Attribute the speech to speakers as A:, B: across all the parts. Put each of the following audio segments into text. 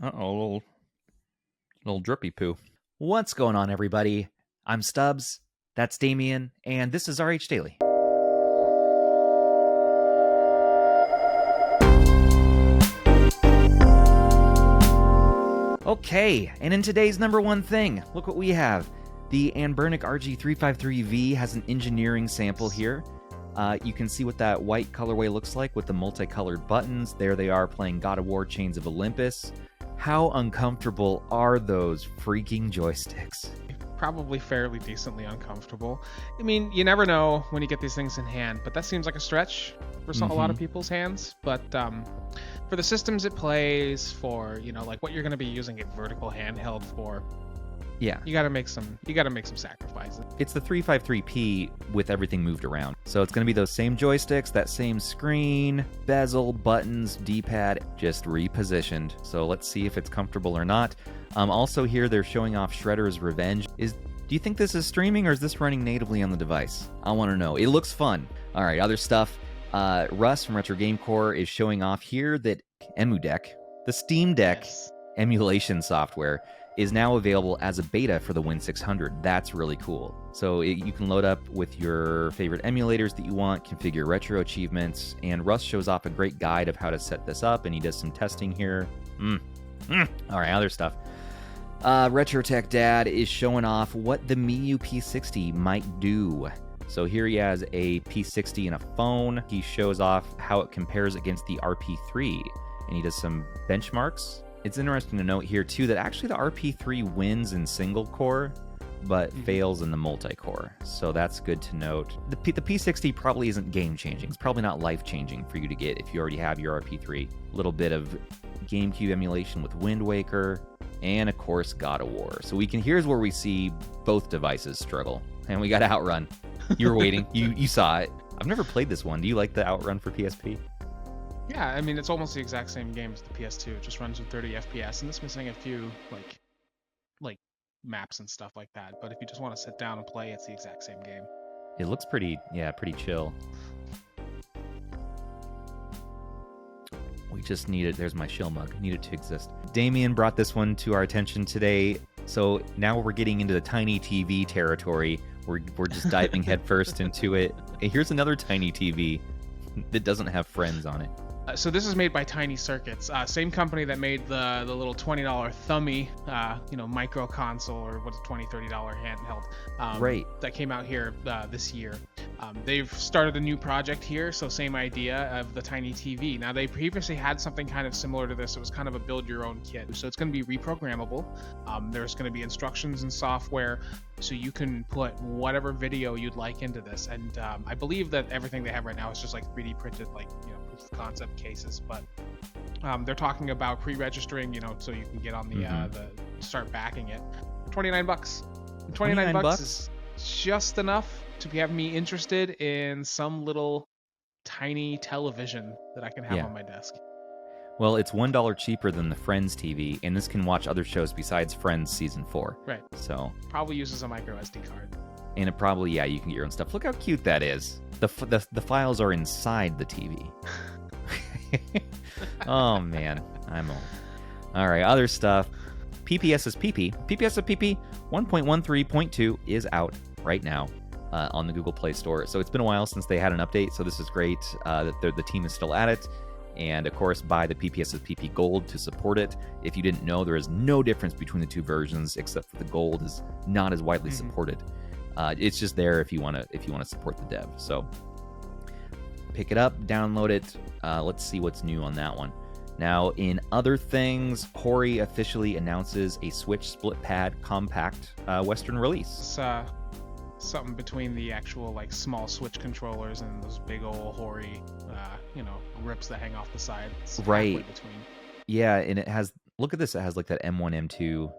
A: Uh-oh, little drippy poo.
B: What's going on, everybody? I'm Stubbs, that's Damien, and this is RH Daily. Okay, and in today's number one thing, look what we have. The anbernic RG353V has an engineering sample here. You can see what that white colorway looks like with the multicolored buttons. There they are playing God of War Chains of Olympus. How uncomfortable are those freaking joysticks?
C: Probably fairly decently uncomfortable. I mean, you never know when you get these things in hand, but that seems like a stretch for a lot of people's hands. But for the systems it plays, for like what you're going to be using a vertical handheld for,
B: yeah,
C: you got to make some sacrifices.
B: It's the 353P with everything moved around. So it's going to be those same joysticks, that same screen, bezel, buttons, D-pad, just repositioned. So let's see if it's comfortable or not. Also here they're showing off Shredder's Revenge. Do you think this is streaming or is this running natively on the device? I want to know. It looks fun. All right, other stuff. Russ from Retro Game Core is showing off here that EmuDeck, the Steam Deck emulation software, is now available as a beta for the Win600. That's really cool. So you can load up with your favorite emulators that you want, configure retro achievements, and Russ shows off a great guide of how to set this up, and he does some testing here. All right, other stuff. retrotechdad is showing off what the miyoo P60 might do. So here he has a P60 in a phone. He shows off how it compares against the RP3, and he does some benchmarks. It's interesting to note here, too, that actually the RP3 wins in single-core, but fails in the multi-core. So that's good to note. The P60 probably isn't game-changing. It's probably not life-changing for you to get if you already have your RP3. A little bit of GameCube emulation with Wind Waker, and, of course, God of War. So here's where we see both devices struggle. And we got Outrun. You were waiting. You saw it. I've never played this one. Do you like the Outrun for PSP?
C: Yeah, I mean, it's almost the exact same game as the PS2. It just runs with 30 FPS, and it's missing a few, like maps and stuff like that. But if you just want to sit down and play, it's the exact same game.
B: It looks pretty chill. We just need it. There's my shill mug. Need it to exist. Damien brought this one to our attention today. So now we're getting into the tiny TV territory. We're just diving headfirst into it. And here's another tiny TV that doesn't have friends on it.
C: So this is made by Tiny Circuits, same company that made the little $20 thummy, micro console, or what's $20, $30 handheld.
B: Right.
C: That came out here this year. They've started a new project here, so same idea of the tiny TV. Now they previously had something kind of similar to this. It was kind of a build-your-own kit, so it's going to be reprogrammable. There's going to be instructions and software, so you can put whatever video you'd like into this. And I believe that everything they have right now is just like 3D printed, proof of concept cases. But they're talking about pre-registering, so you can get on the start backing it. $29. $29 is just enough to have me interested in some little tiny television that I can have on my desk.
B: Well, it's $1 cheaper than the Friends TV, and this can watch other shows besides Friends Season 4.
C: Right.
B: So
C: probably uses a micro SD card.
B: And it probably, you can get your own stuff. Look how cute that is. The files are inside the TV. Oh, man. I'm old. All right, other stuff. PPSSPP 1.13.2 is out right now on the Google Play Store. So it's been a while since they had an update, so this is great that the team is still at it. And, of course, buy the PPSSPP Gold to support it. If you didn't know, there is no difference between the two versions, except for the Gold is not as widely supported. It's just there if you want to support the dev. So pick it up, download it. Let's see what's new on that one. Now, in other things, Hori officially announces a Switch SplitPad compact Western release.
C: It's something between the actual small Switch controllers and those big old Hori, grips that hang off the side. It's
B: right.
C: Between.
B: Yeah, and it has. Look at this. It has that M1, M2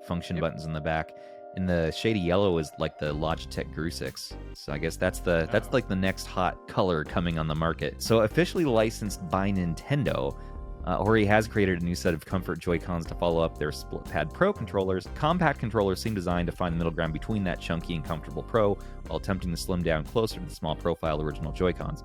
B: function buttons in the back. And the shady yellow is like the Logitech GRU6. So I guess that's the next hot color coming on the market. So officially licensed by Nintendo, Hori has created a new set of comfort Joy-Cons to follow up their SplitPad Pro controllers. Compact controllers seem designed to find the middle ground between that chunky and comfortable Pro, while attempting to slim down closer to the small profile original Joy-Cons.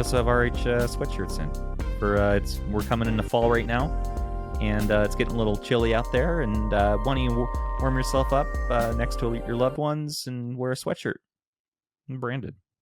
B: also have RH sweatshirts in. We're coming into fall right now, and it's getting a little chilly out there. And why don't you warm yourself up next to your loved ones and wear a sweatshirt, and branded.